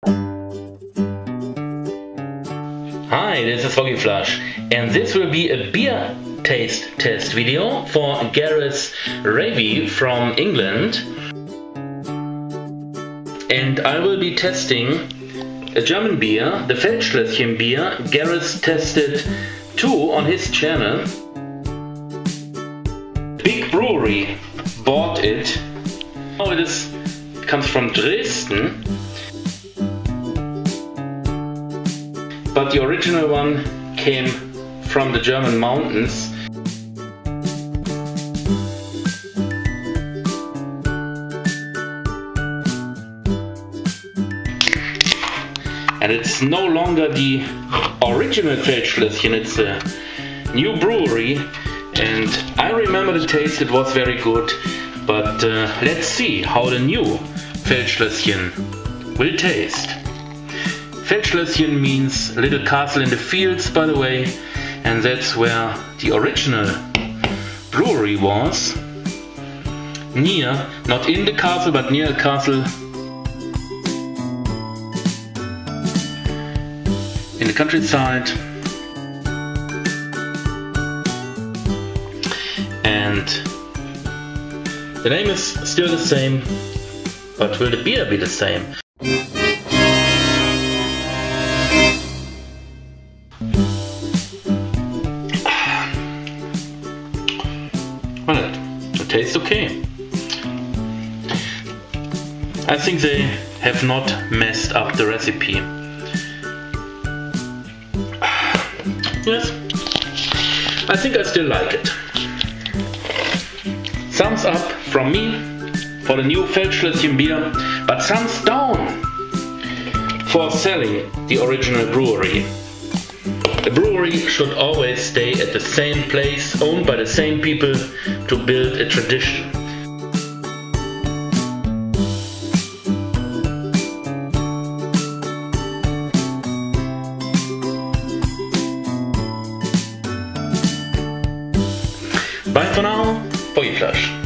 Hi, this is Foggy Flush, and this will be a beer taste test video for Gareth Ravey from England. And I will be testing a German beer, the Feldschlösschen beer. Gareth tested 2 on his channel. Big brewery bought it. Oh, it comes from Dresden. But the original one came from the German mountains. And it's no longer the original Feldschlösschen, it's a new brewery. And I remember the taste, it was very good. But let's see how the new Feldschlösschen will taste. Feldschlösschen means little castle in the fields, by the way, and that's where the original brewery was. Near, not in the castle, but near a castle in the countryside. And the name is still the same, but will the beer be the same? Well, it tastes okay. I think they have not messed up the recipe. Yes, I think I still like it. Thumbs up from me for the new Feldschlösschen beer, but thumbs down for selling the original brewery. A brewery should always stay at the same place, owned by the same people, to build a tradition. Bye for now, Foggy Flush.